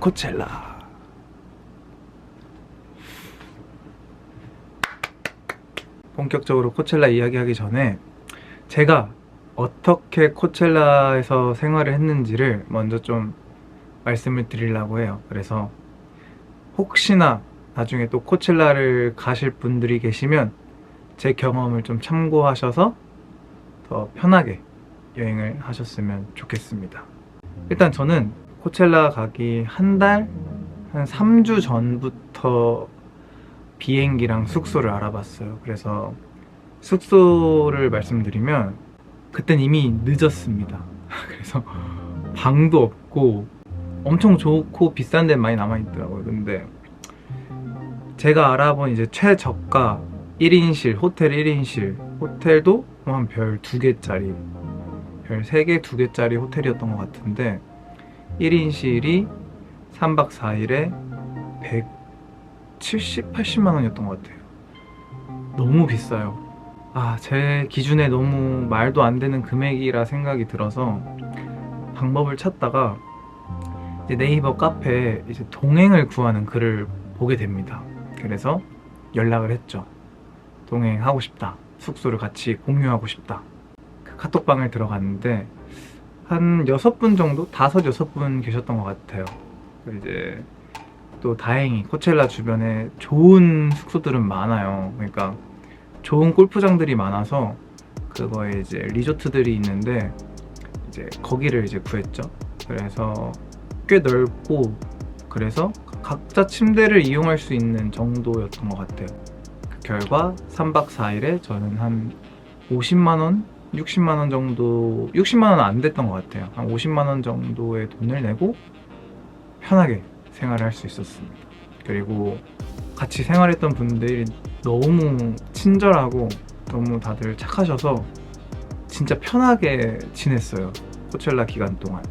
코첼라. 본격적으로 코첼라 이야기하기 전에 제가 어떻게 코첼라에서 생활을 했는지를 먼저 좀 말씀을 드리려고 해요. 그래서 혹시나 나중에 또 코첼라를 가실 분들이 계시면 제 경험을 좀 참고하셔서 더 편하게 여행을 하셨으면 좋겠습니다. 일단 저는 코첼라 가기 한 3주 전부터 비행기랑 숙소를 알아봤어요. 그래서 숙소를 말씀드리면 그땐 이미 늦었습니다. 그래서 방도 없고 엄청 좋고 비싼 데는 많이 남아있더라고요. 근데 제가 알아본 이제 최저가 1인실, 호텔 1인실, 호텔도 한 별 2개짜리, 별 3개, 2개짜리 호텔이었던 것 같은데 1인실이 3박 4일에 170, 80만 원이었던 것 같아요. 너무 비싸요. 제 기준에 너무 말도 안 되는 금액이라 생각이 들어서 방법을 찾다가 이제 네이버 카페에 이제 동행을 구하는 글을 보게 됩니다. 그래서 연락을 했죠. 동행하고 싶다. 숙소를 같이 공유하고 싶다. 그 카톡방을 들어갔는데 한 6분 정도? 5, 6분 계셨던 것 같아요. 이제 또 다행히 코첼라 주변에 좋은 숙소들은 많아요. 그러니까 좋은 골프장들이 많아서 그거에 이제 리조트들이 있는데 이제 거기를 이제 구했죠. 그래서 꽤 넓고 그래서 각자 침대를 이용할 수 있는 정도였던 것 같아요. 그 결과 3박 4일에 저는 한 50만원? 60만원 정도, 60만원 안 됐던 것 같아요. 한 50만원 정도의 돈을 내고 편하게 생활을 할 수 있었습니다. 그리고 같이 생활했던 분들이 너무 친절하고 너무 다들 착하셔서 진짜 편하게 지냈어요. 코첼라 기간 동안.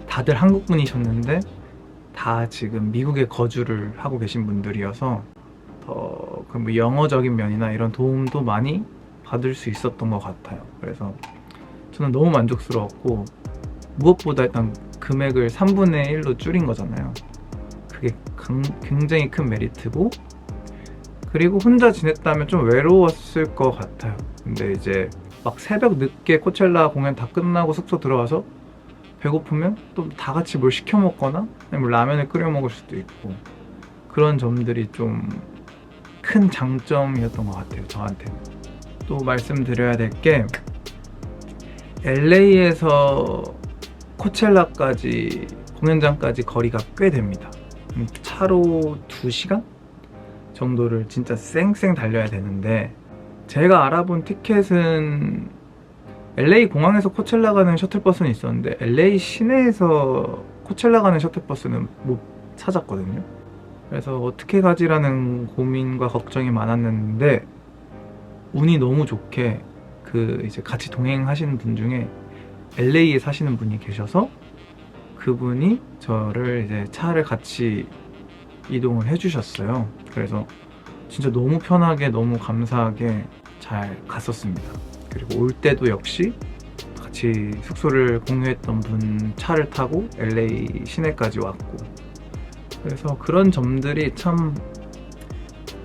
다들 한국 분이셨는데 다 지금 미국에 거주를 하고 계신 분들이어서 더 그 영어적인 면이나 이런 도움도 많이 받을 수 있었던 것 같아요. 그래서 저는 너무 만족스러웠고 무엇보다 일단 금액을 3분의 1로 줄인 거잖아요. 그게 굉장히 큰 메리트고 그리고 혼자 지냈다면 좀 외로웠을 것 같아요. 근데 이제 막 새벽 늦게 코첼라 공연 다 끝나고 숙소 들어와서 배고프면 또 다 같이 뭘 시켜 먹거나 아니면 라면을 끓여 먹을 수도 있고 그런 점들이 좀 큰 장점이었던 것 같아요. 저한테는. 또 말씀드려야 될 게 LA에서 코첼라까지 공연장까지 거리가 꽤 됩니다. 차로 2시간 정도를 진짜 쌩쌩 달려야 되는데 제가 알아본 티켓은 LA 공항에서 코첼라 가는 셔틀버스는 있었는데 LA 시내에서 코첼라 가는 셔틀버스는 못 찾았거든요. 그래서 어떻게 가지라는 고민과 걱정이 많았는데 운이 너무 좋게 그 이제 같이 동행하시는 분 중에 LA에 사시는 분이 계셔서 그분이 저를 이제 차를 같이 이동을 해주셨어요. 그래서 진짜 너무 편하게 너무 감사하게 잘 갔었습니다. 그리고 올 때도 역시 같이 숙소를 공유했던 분 차를 타고 LA 시내까지 왔고 그래서 그런 점들이 참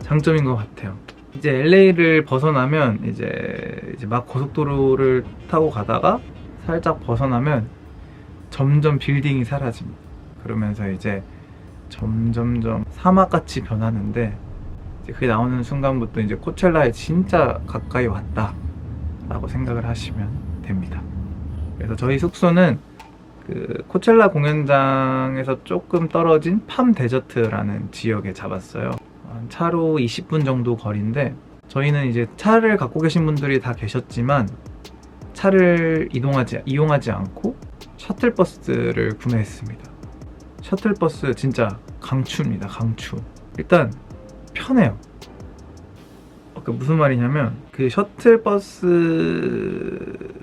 장점인 것 같아요. 이제 LA를 벗어나면 이제 막 고속도로를 타고 가다가 살짝 벗어나면 점점 빌딩이 사라집니다. 그러면서 이제 점점점 사막같이 변하는데 이제 그게 나오는 순간부터 이제 코첼라에 진짜 가까이 왔다 라고 생각을 하시면 됩니다. 그래서 저희 숙소는 그 코첼라 공연장에서 조금 떨어진 팜 데저트라는 지역에 잡았어요. 차로 20분 정도 거리인데 저희는 이제 차를 갖고 계신 분들이 다 계셨지만 차를 이용하지 않고 셔틀버스를 구매했습니다. 셔틀버스 진짜 강추입니다. 강추. 일단 편해요. 무슨 말이냐면 그 셔틀버스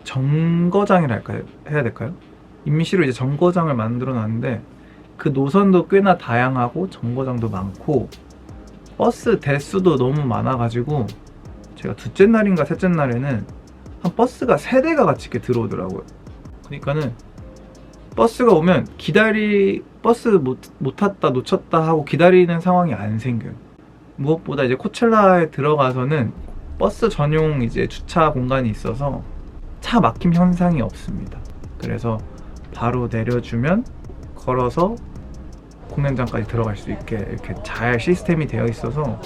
정거장이랄까요? 해야 될까요? 임시로 이제 정거장을 만들어 놨는데 그 노선도 꽤나 다양하고 정거장도 많고 버스 대수도 너무 많아가지고 제가 둘째 날인가 셋째 날에는 한 버스가 3대가 같이 이렇게 들어오더라고요. 그러니까는 버스가 오면 버스 못 탔다 놓쳤다 하고 기다리는 상황이 안 생겨요. 무엇보다 이제 코첼라에 들어가서는 버스 전용 이제 주차 공간이 있어서 차 막힘 현상이 없습니다. 그래서 바로 내려주면 걸어서 공연장까지 들어갈 수 있게 이렇게 잘 시스템이 되어 있어서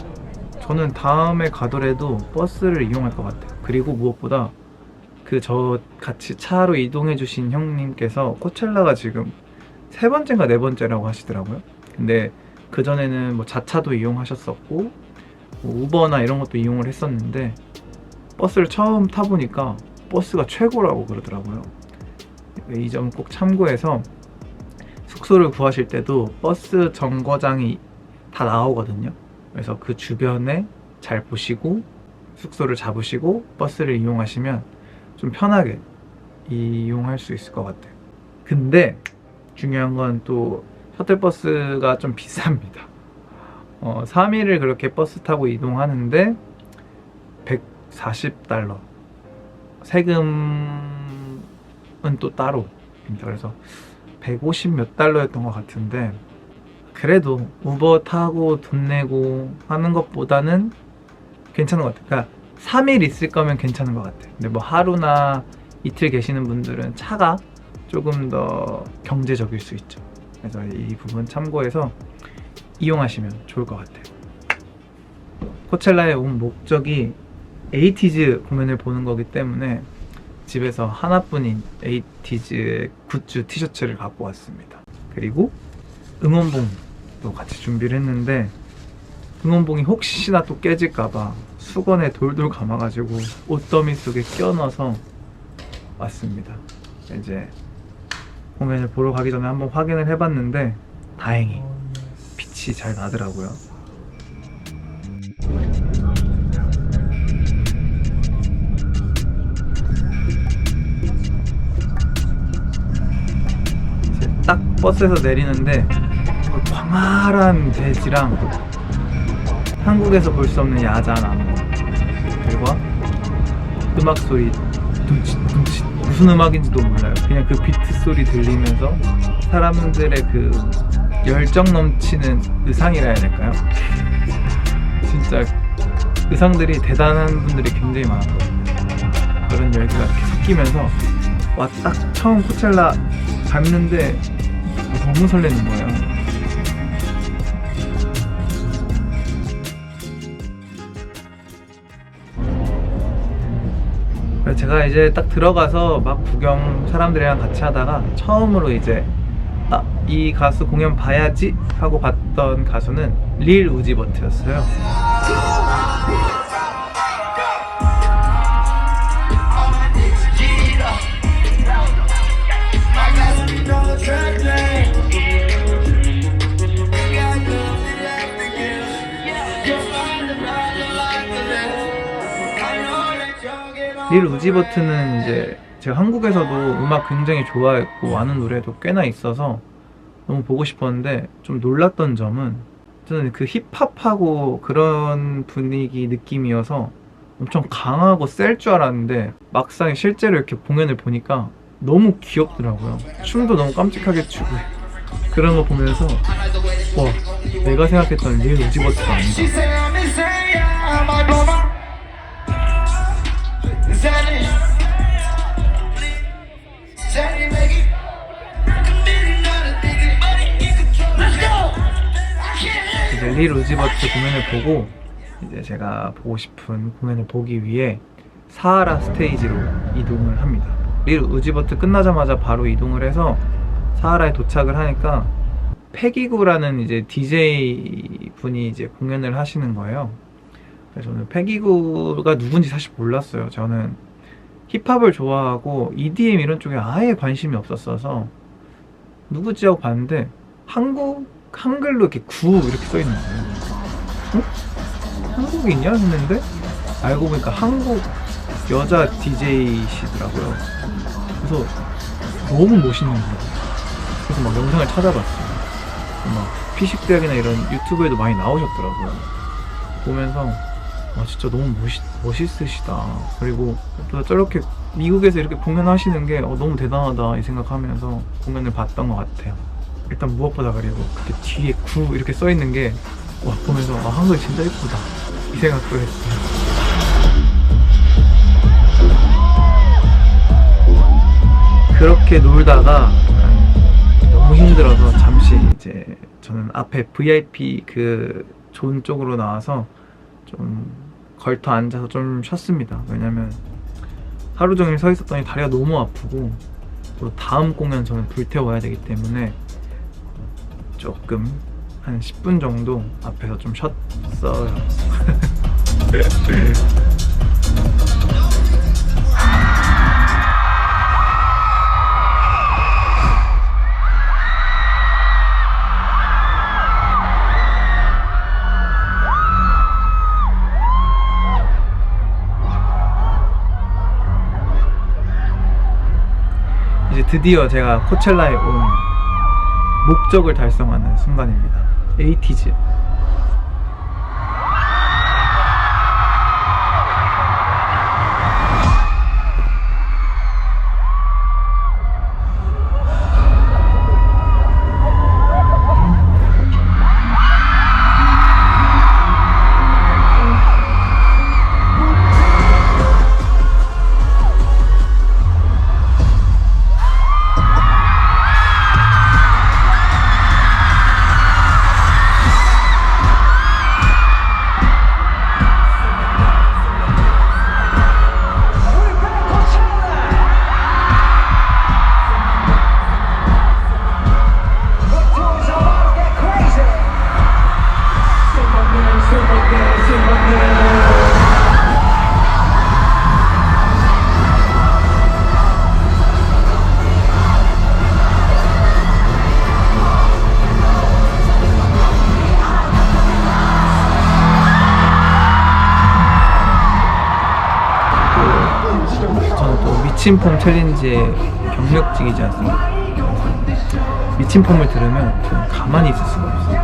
저는 다음에 가더라도 버스를 이용할 것 같아요. 그리고 무엇보다 그 저 같이 차로 이동해 주신 형님께서 코첼라가 지금 3번째인가 4번째라고 하시더라고요. 근데 그전에는 뭐 자차도 이용하셨었고 뭐 우버나 이런 것도 이용을 했었는데 버스를 처음 타보니까 버스가 최고라고 그러더라고요. 이 점 꼭 참고해서 숙소를 구하실 때도 버스 정거장이 다 나오거든요. 그래서 그 주변에 잘 보시고 숙소를 잡으시고 버스를 이용하시면 좀 편하게 이용할 수 있을 것 같아요. 근데 중요한 건 또 셔틀버스가 좀 비쌉니다. 3일을 그렇게 버스 타고 이동하는데 $140 세금은 또 따로입니다. 그래서 150 몇 달러였던 것 같은데 그래도 우버 타고 돈 내고 하는 것보다는 괜찮은 것 같아요. 그러니까 3일 있을 거면 괜찮은 것 같아요. 근데 뭐 하루나 이틀 계시는 분들은 차가 조금 더 경제적일 수 있죠. 그래서 이 부분 참고해서 이용하시면 좋을 것 같아요. 코첼라에 온 목적이 에이티즈 공연을 보는 거기 때문에 집에서 하나뿐인 에이티즈 굿즈 티셔츠를 갖고 왔습니다. 그리고 응원봉도 같이 준비를 했는데 응원봉이 혹시나 또 깨질까봐 수건에 돌돌 감아가지고 옷더미 속에 껴넣어서 왔습니다. 이제 공연을 보러 가기 전에 한번 확인을 해봤는데 다행히 빛이 잘 나더라고요. 이제 딱 버스에서 내리는데 광활한 대지랑 한국에서 볼 수 없는 야자나무 그리고 음악 소리 둠칫둠칫 무슨 음악인지도 몰라요. 그냥 그 비트 소리 들리면서 사람들의 그 열정 넘치는 의상이라 해야 될까요? 진짜 의상들이 대단한 분들이 굉장히 많았거든요. 그런 열기가 이렇게 섞이면서 와 딱 처음 코첼라 갔는데 너무 설레는 거예요. 제가 이제 딱 들어가서 막 구경 사람들이랑 같이 하다가 처음으로 이제 이 가수 공연 봐야지 하고 봤던 가수는 릴 우지 버트였어요. 릴 우지 버트는 이제 제가 한국에서도 음악 굉장히 좋아했고 아는 노래도 꽤나 있어서 너무 보고 싶었는데 좀 놀랐던 점은 저는 그 힙합하고 그런 분위기 느낌이어서 엄청 강하고 셀 줄 알았는데 막상 실제로 이렇게 공연을 보니까 너무 귀엽더라고요. 춤도 너무 깜찍하게 추고 그런 거 보면서 와 내가 생각했던 릴 우지 버트가 아니다. 이제 릴 우지 버트 공연을 보고 이제 제가 보고 싶은 공연을 보기 위해 사하라 스테이지로 이동을 합니다. 릴 우지 버트 끝나자마자 바로 이동을 해서 사하라에 도착을 하니까 패기구라는 이제 DJ 분이 이제 공연을 하시는 거예요. 그래서 저는 패기구가 누군지 사실 몰랐어요. 저는 힙합을 좋아하고 EDM 이런 쪽에 아예 관심이 없었어서 누구지 하고 봤는데 한글로 이렇게 구 이렇게 써있는 거예요. 한국인이야? 했는데 알고 보니까 한국 여자 DJ시더라고요. 그래서 너무 멋있는 거예요. 그래서 막 영상을 찾아봤어요. 막 피식대학이나 이런 유튜브에도 많이 나오셨더라고요. 보면서 진짜 너무 멋있으시다. 그리고 또 저렇게 미국에서 이렇게 공연하시는 게 너무 대단하다 이 생각하면서 공연을 봤던 것 같아요. 일단 무엇보다 그리고 그때 뒤에 9 이렇게 써 있는 게 와, 보면서 아, 한국이 진짜 예쁘다 이 생각도 했어요. 그렇게 놀다가 너무 힘들어서 잠시 이제 저는 앞에 VIP 그 존 쪽으로 나와서 좀 걸터 앉아서 좀 쉬었습니다. 왜냐면 하루 종일 서 있었더니 다리가 너무 아프고 또 다음 공연 저는 불태워야 되기 때문에 조금 한 10분 정도 앞에서 좀 쉬었어요. 이제 드디어 제가 코첼라에 온 목적을 달성하는 순간입니다. 에이티즈. 미친 폼 챌린지의 경력직이지 않습니까? 미친 폼을 들으면 저는 가만히 있을 수가 없어요.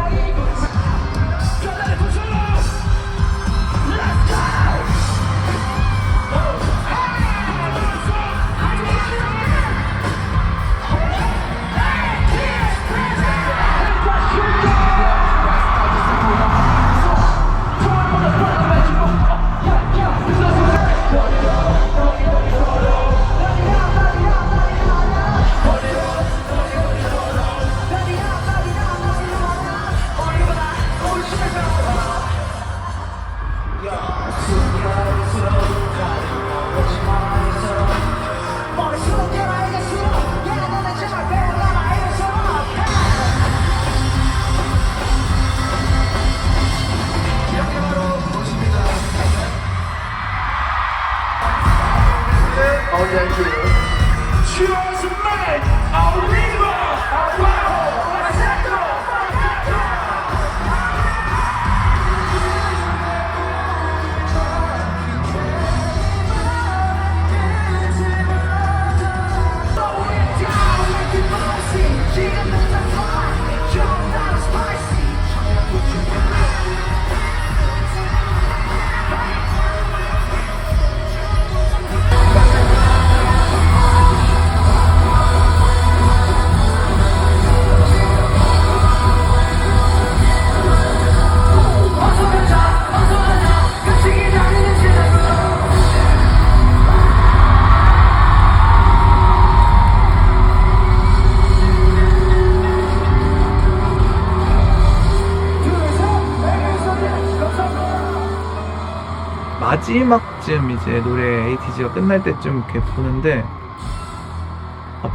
마지막쯤 이제 노래 에이티즈가 끝날 때쯤 이렇게 보는데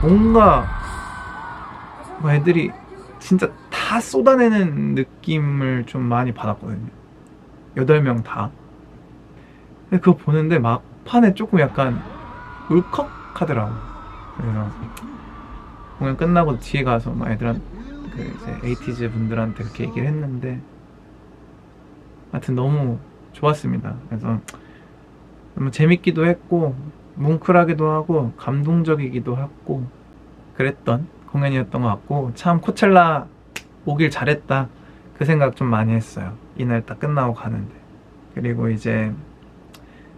뭔가 애들이 진짜 다 쏟아내는 느낌을 좀 많이 받았거든요. 8명 다. 근데 그거 보는데 막판에 조금 약간 울컥하더라고. 그래서 공연 끝나고 뒤에 가서 막 애들한테 이제 에이티즈 분들한테 그렇게 얘기를 했는데 하여튼 너무 좋았습니다. 그래서 너무 재밌기도 했고 뭉클하기도 하고 감동적이기도 했고 그랬던 공연이었던 것 같고 참 코첼라 오길 잘했다 그 생각 좀 많이 했어요. 이날 딱 끝나고 가는데. 그리고 이제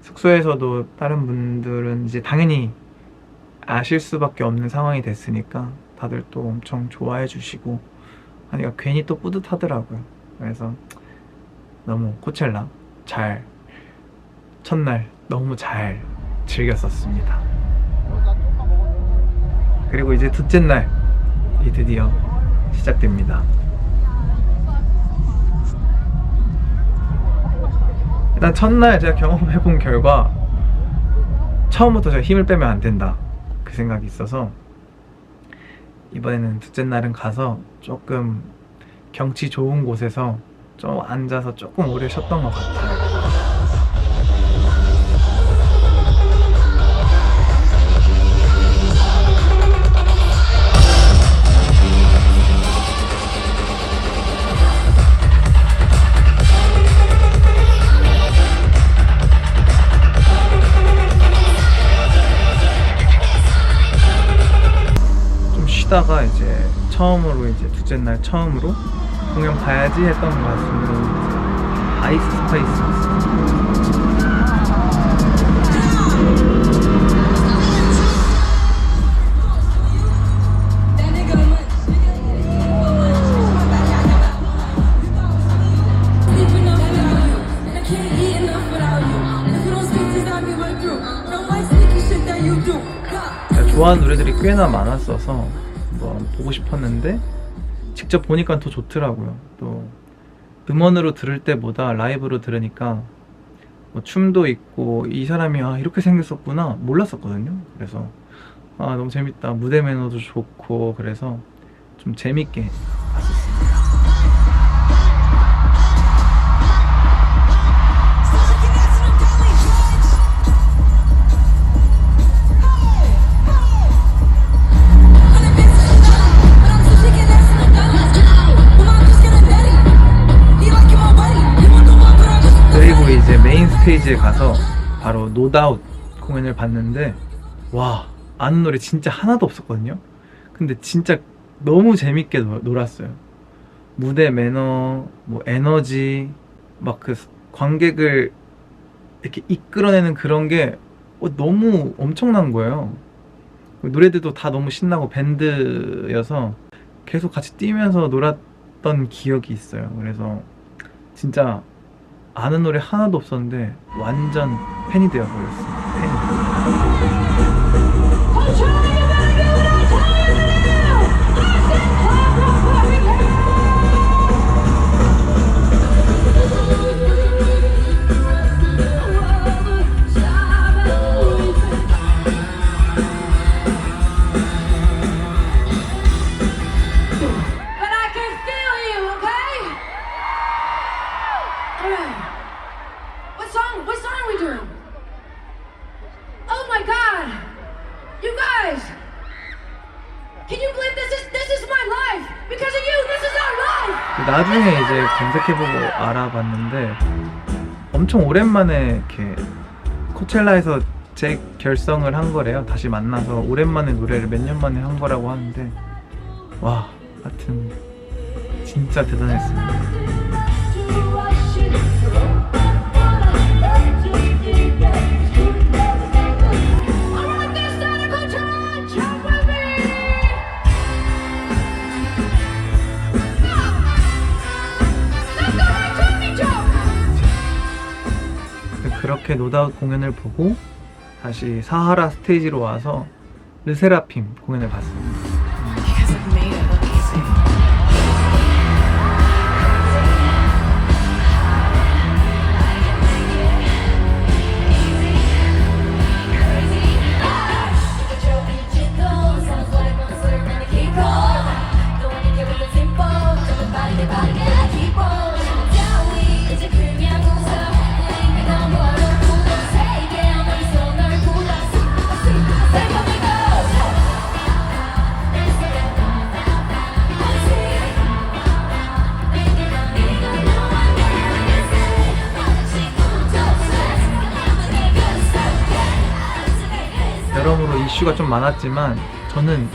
숙소에서도 다른 분들은 이제 당연히 아실 수밖에 없는 상황이 됐으니까 다들 또 엄청 좋아해 주시고 하니까 괜히 또 뿌듯하더라고요. 그래서 너무 코첼라 잘, 첫날 너무 잘 즐겼었습니다. 그리고 이제 둘째 날이 드디어 시작됩니다. 일단 첫날 제가 경험해본 결과 처음부터 제가 힘을 빼면 안 된다 그 생각이 있어서 이번에는 둘째 날은 가서 조금 경치 좋은 곳에서 좀 앉아서 조금 오래 쉬었던 것 같아요. 쉬다가 이제 처음으로 이제 둘째 날 처음으로 공연 가야지 했던 가수는 아이스 스페이스. 좋아하는 노래들이 꽤나 많았어서 한번 보고 싶었는데 직접 보니까 더 좋더라고요. 또 음원으로 들을 때보다 라이브로 들으니까 뭐 춤도 있고 이 사람이 이렇게 생겼었구나 몰랐었거든요. 그래서 너무 재밌다, 무대 매너도 좋고 그래서 좀 재밌게 봤었습니다. 그리고 이제 메인 스테이지에 가서 바로 노다웃 공연을 봤는데 와, 아는 노래 진짜 하나도 없었거든요. 근데 진짜 너무 재밌게 놀았어요. 무대 매너, 뭐 에너지, 막 그 관객을 이렇게 이끌어내는 그런 게 너무 엄청난 거예요. 노래들도 다 너무 신나고 밴드여서 계속 같이 뛰면서 놀았던 기억이 있어요. 그래서 진짜 아는 노래 하나도 없었는데 완전 팬이 되어버렸어요. What song are we doing? Oh my God! You guys! Can you believe this is my life? Because of you, this is our life! 나중에 이제 검색해보고 알아봤는데 엄청 오랜만에 이렇게 코첼라에서 재결성을 한 거래요. 다시 만나서 오랜만에 노래를 몇 년 만에 한 거라고 하는데 와, 하여튼 진짜 대단했습니다. 그렇게 노다웃 공연을 보고 다시 사하라 스테이지로 와서 르세라핌 공연을 봤습니다. 여러모로 이슈가 좀 많았지만 저는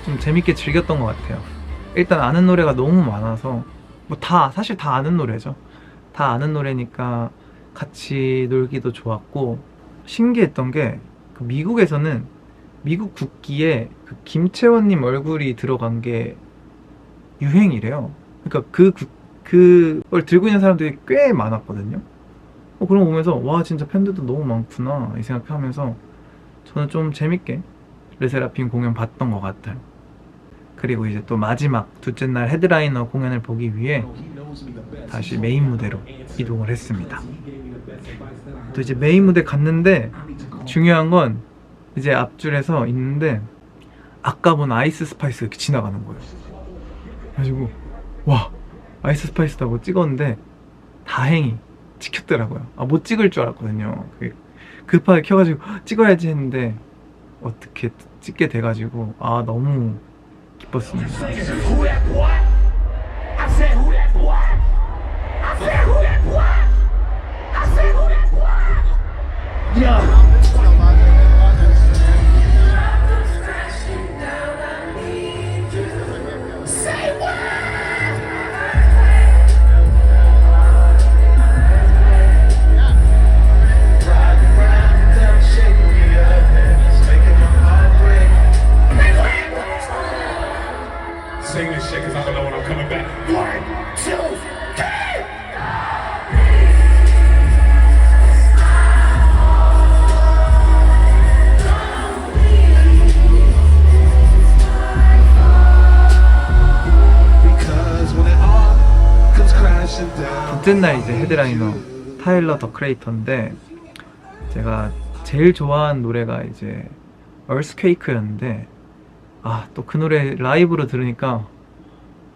좀 재밌게 즐겼던 것 같아요. 일단 아는 노래가 너무 많아서 사실 다 아는 노래죠. 다 아는 노래니까 같이 놀기도 좋았고 신기했던 게 미국에서는 미국 국기에 그 김채원님 얼굴이 들어간 게 유행이래요. 그러니까 그걸 들고 있는 사람들이 꽤 많았거든요. 그런 거 보면서 와 진짜 팬들도 너무 많구나 이 생각하면서 저는 좀 재밌게 르세라핌 공연 봤던 것 같아요. 그리고 이제 또 마지막 둘째 날 헤드라이너 공연을 보기 위해 다시 메인 무대로 이동을 했습니다. 또 이제 메인 무대 갔는데 중요한 건 이제 앞줄에서 있는데 아까 본 아이스 스파이스가 이렇게 지나가는 거예요. 그래가지고 와 아이스 스파이스라고 찍었는데 다행히 찍혔더라고요. 못 찍을 줄 알았거든요. 급하게 켜가지고 찍어야지 했는데 어떻게 찍게 돼가지고 너무 기뻤습니다. Sing this shit cause I don't know when I'm coming back. 1, 2, 3! Because when it all comes crashing down. 둘째 날 이제 헤드라이너 타일러 더 크리에이터인데 제가 제일 좋아하는 노래가 이제 얼스퀘이크였는데 또 그 노래 라이브로 들으니까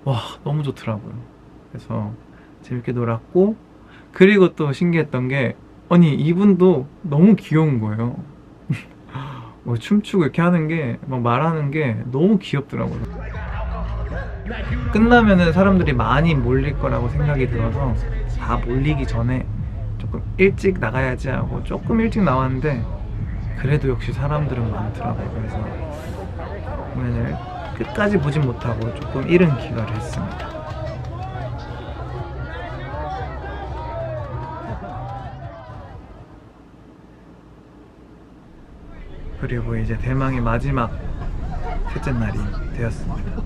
와 너무 좋더라고요. 그래서 재밌게 놀았고 그리고 또 신기했던 게 아니 이분도 너무 귀여운 거예요. 춤추고 이렇게 하는 게 막 말하는 게 너무 귀엽더라고요. 끝나면은 사람들이 많이 몰릴 거라고 생각이 들어서 다 몰리기 전에 조금 일찍 나가야지 하고 조금 일찍 나왔는데 그래도 역시 사람들은 많더라고요. 그래서 공연을 끝까지 보진 못하고 조금 이른 귀가를 했습니다. 그리고 이제 대망의 마지막 셋째 날이 되었습니다.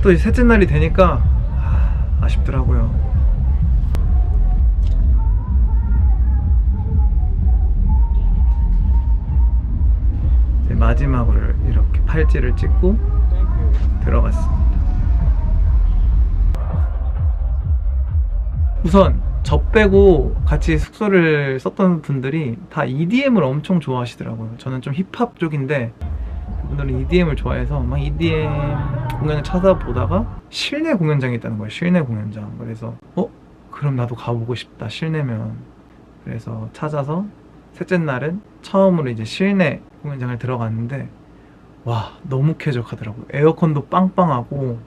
또 이제 셋째 날이 되니까 아쉽더라고요. 마지막으로 이렇게 팔찌를 찍고 들어갔습니다. 우선 저 빼고 같이 숙소를 썼던 분들이 다 EDM을 엄청 좋아하시더라고요. 저는 좀 힙합 쪽인데 그분들은 EDM을 좋아해서 막 EDM 공연을 찾아보다가 실내 공연장이 있다는 거예요. 실내 공연장. 그래서 그럼 나도 가보고 싶다 실내면. 그래서 찾아서 셋째 날은 처음으로 이제 실내 공연장을 들어갔는데 와 너무 쾌적하더라고요. 에어컨도 빵빵하고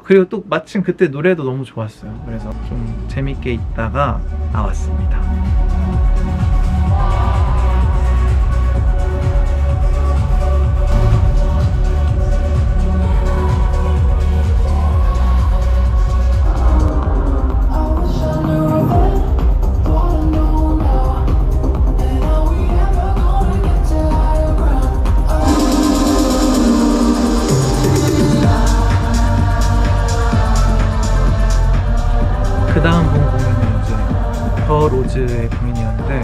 그리고 또 마침 그때 노래도 너무 좋았어요. 그래서 좀 재밌게 있다가 나왔습니다. 그 다음 본 공연은 이제 더 로즈의 공연이었는데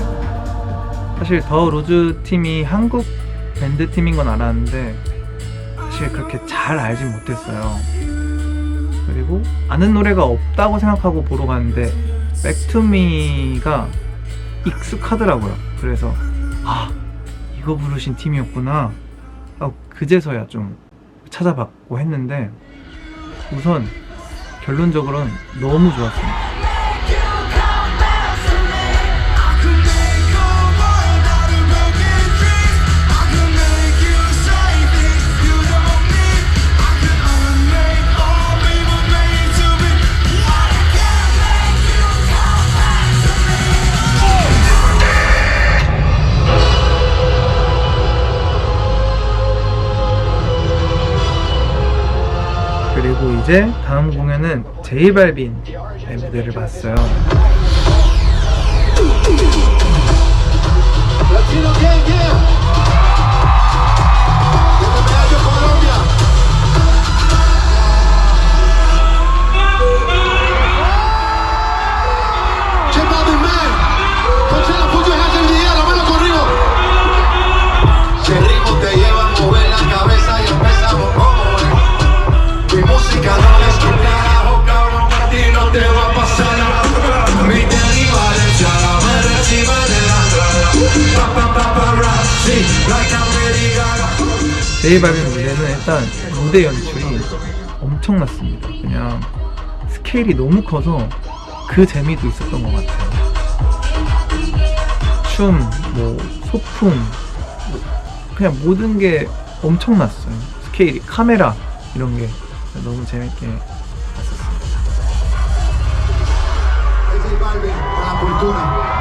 사실 더 로즈 팀이 한국 밴드 팀인 건 알았는데 사실 그렇게 잘 알진 못했어요. 그리고 아는 노래가 없다고 생각하고 보러 갔는데 백투미가 익숙하더라고요. 그래서 이거 부르신 팀이었구나 그제서야 좀 찾아봤고 했는데 우선 결론적으로는 너무 좋았습니다. 그리고 그리고 이제 다음 공연은 제이발빈의 무대를 봤어요. Latino gang, yeah. Desde Medallo, Colombia. J Balvin, man. Coachella, put your hands in the air, la mano conmigo. Si el ritmo te lleva a mover la cabeza y empezamos como es. Mi música no es tu carajo, cabrón. A ti no te va a pasar nada. Mi deriva de chala, me recibe de la 제이발빈 무대는 일단 무대 연출이 엄청났습니다. 그냥 스케일이 너무 커서 그 재미도 있었던 것 같아요. 춤, 뭐 소품, 그냥 모든 게 엄청났어요. 스케일이, 카메라 이런 게 너무 재밌게 봤었습니다. J Balvin, la cultura.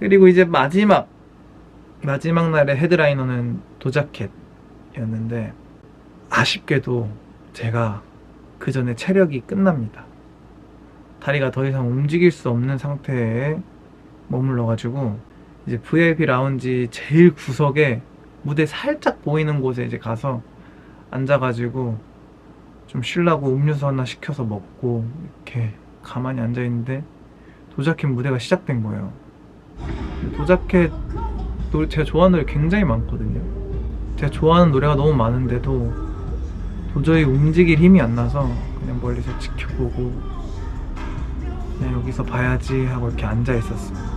그리고 이제 마지막 날의 헤드라이너는 도자켓이었는데 아쉽게도 제가 그 전에 체력이 끝납니다. 다리가 더 이상 움직일 수 없는 상태에 머물러가지고 이제 VIP 라운지 제일 구석에 무대 살짝 보이는 곳에 이제 가서 앉아가지고 좀 쉬려고 음료수 하나 시켜서 먹고 이렇게 가만히 앉아있는데 도자켓 무대가 시작된 거예요. 도자켓 노래, 제가 좋아하는 노래 굉장히 많거든요. 제가 좋아하는 노래가 너무 많은데도 도저히 움직일 힘이 안 나서 그냥 멀리서 지켜보고 그냥 여기서 봐야지 하고 이렇게 앉아 있었습니다.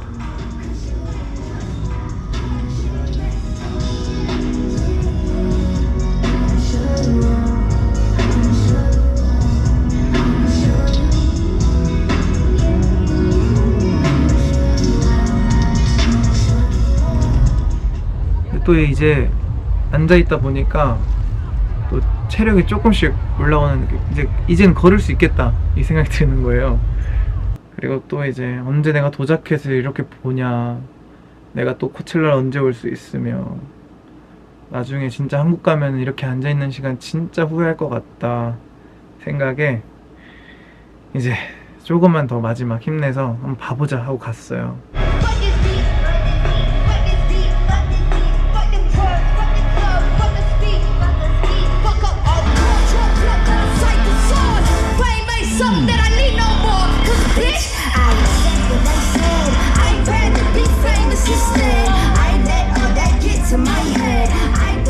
또 이제 앉아있다 보니까 또 체력이 조금씩 올라오는, 이젠 걸을 수 있겠다 이 생각이 드는 거예요. 그리고 또 이제 언제 내가 도자켓을 이렇게 보냐, 내가 또 코첼라를 언제 올 수 있으며 나중에 진짜 한국 가면 이렇게 앉아있는 시간 진짜 후회할 것 같다 생각에 이제 조금만 더 마지막 힘내서 한번 봐보자 하고 갔어요.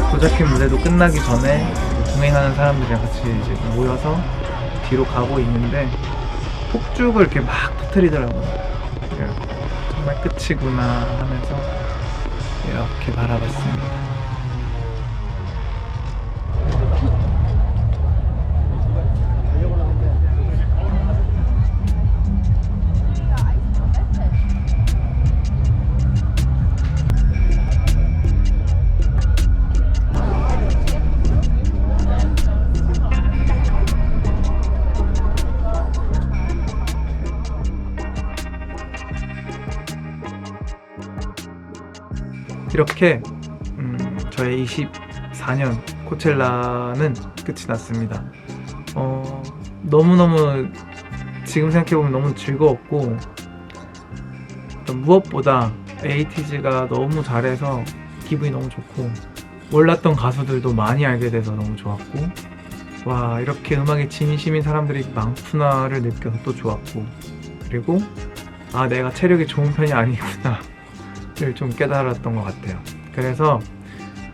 도자켓 무대도 끝나기 전에 동행하는 사람들이랑 같이 이제 모여서 뒤로 가고 있는데 폭죽을 이렇게 막 터뜨리더라고요. 정말 끝이구나 하면서 이렇게 바라봤습니다. 이렇게 저의 24년 코첼라는 끝이 났습니다. 너무너무 지금 생각해보면 너무 즐거웠고 무엇보다 에이티즈가 너무 잘해서 기분이 너무 좋고 몰랐던 가수들도 많이 알게 돼서 너무 좋았고 와 이렇게 음악에 진심인 사람들이 많구나를 느껴서 또 좋았고 그리고 아 내가 체력이 좋은 편이 아니구나 를 좀 깨달았던 것 같아요. 그래서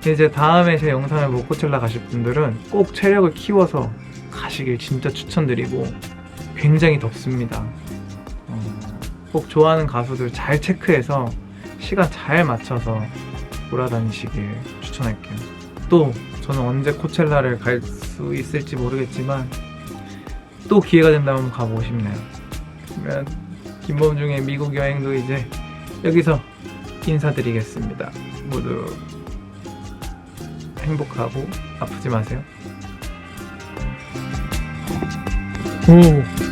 이제 다음에 제 영상을 보고 코첼라 가실 분들은 꼭 체력을 키워서 가시길 진짜 추천드리고 굉장히 덥습니다. 꼭 좋아하는 가수들 잘 체크해서 시간 잘 맞춰서 돌아다니시길 추천할게요. 또 저는 언제 코첼라를 갈 수 있을지 모르겠지만 또 기회가 된다면 가보고 싶네요. 그러면 김범중의 미국 여행도 이제 여기서 인사드리겠습니다. 모두 행복하고 아프지 마세요. 오.